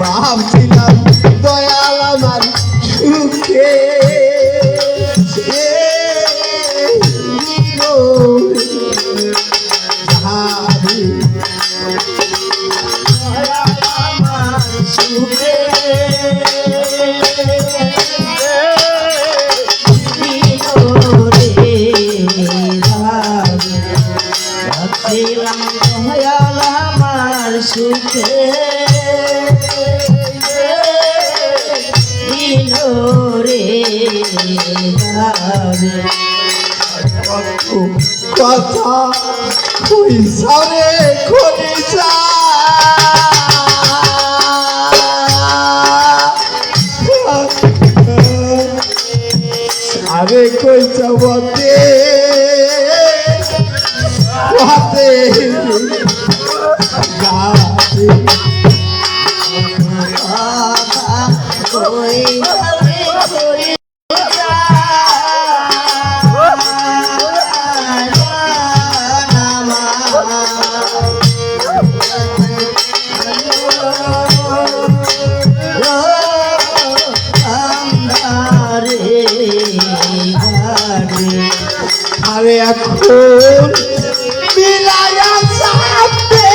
ভাবছিলাম দয়াল আমার সুখে সুখে রে কথা পয়সারে খরিসা আরে কই যাবতে হাতে আরে এখন মিলায়া সাথে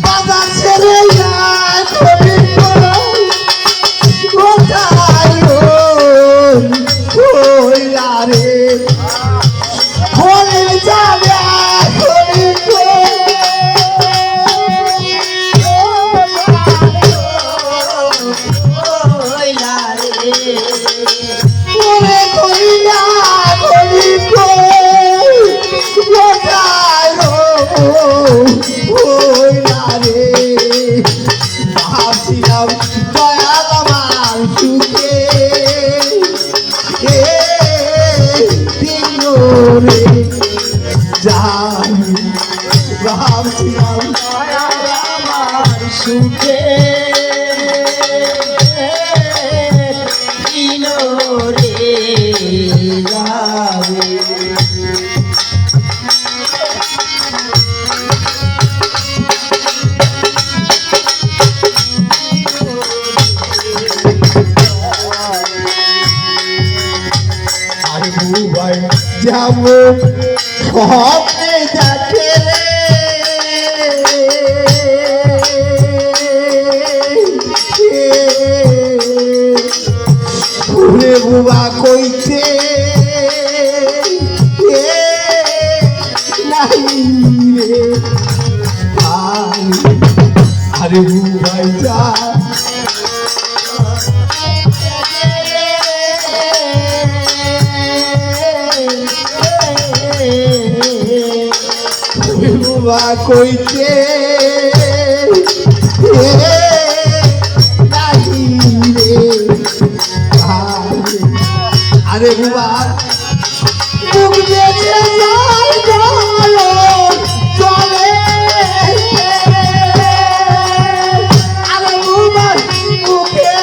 বাজার ছেড়ে রে হয়ে যাবে ভাবছিলাম দয়াল আমার সুখে রে যাই ভাবছিলাম দয়াল আমার সুখে রে যাবে যেমন স্বপ্নে দেখে রে বুবা কইতে আরে বুবাই যা কইতে আরে বুবা মুখ বেঁচে চলে আরে বুবার মুখে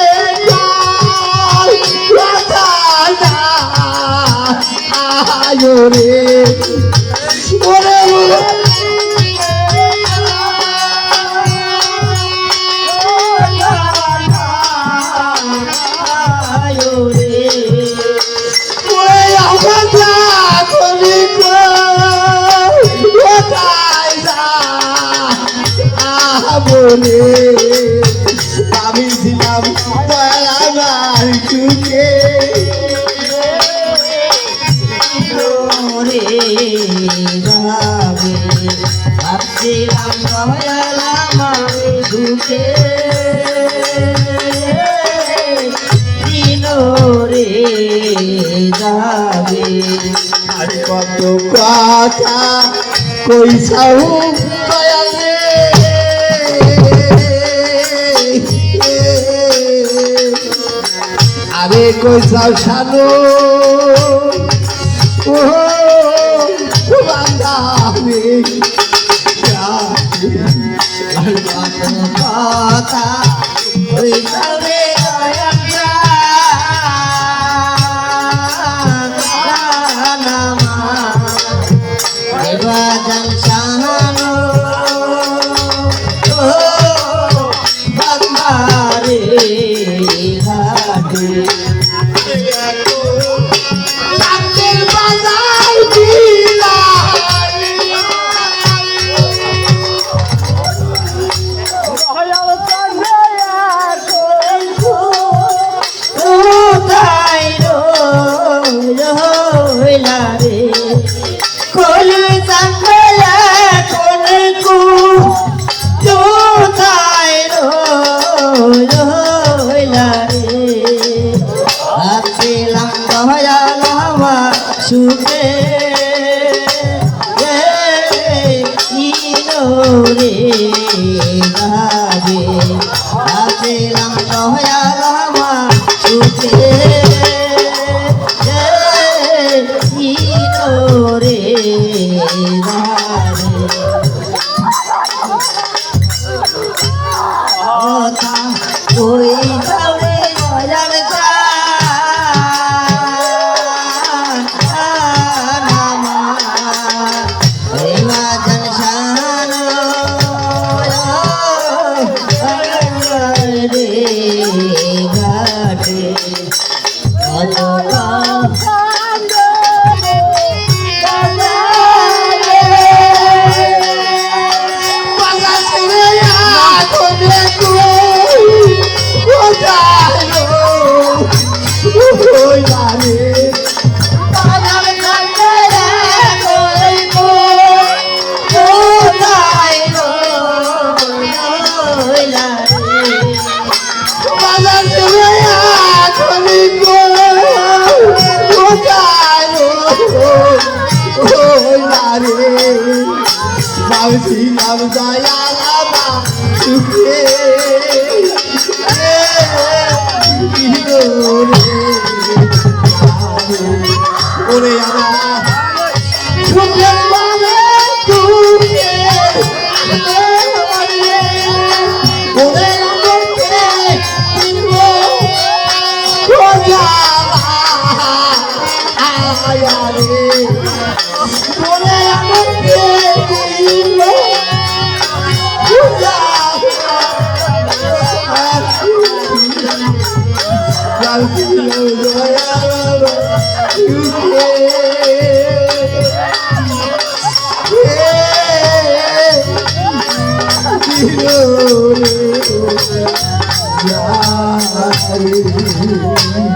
আয় রে ওরে বলে আমি ছিলাম দয়াল আমার সুখে রে যাবে ভাবছিলাম দয়াল আমার সুখে রে যাবে আর কত কথা কইসাও দয়াল রে আরে কইসাও শানু ও বান্দাবে কথা সুখে ইনোরে গাবে আসিলাম দয়াল আমার সুখে ইনোরে গাবে কথা ওই যাবে দয়াল ভাবছিলাম দয়াল আমার সুখে ওরে আমার সুখের মানে তুলে ওরে আমাকে আয়ারে ওরে আমাকে Yeah.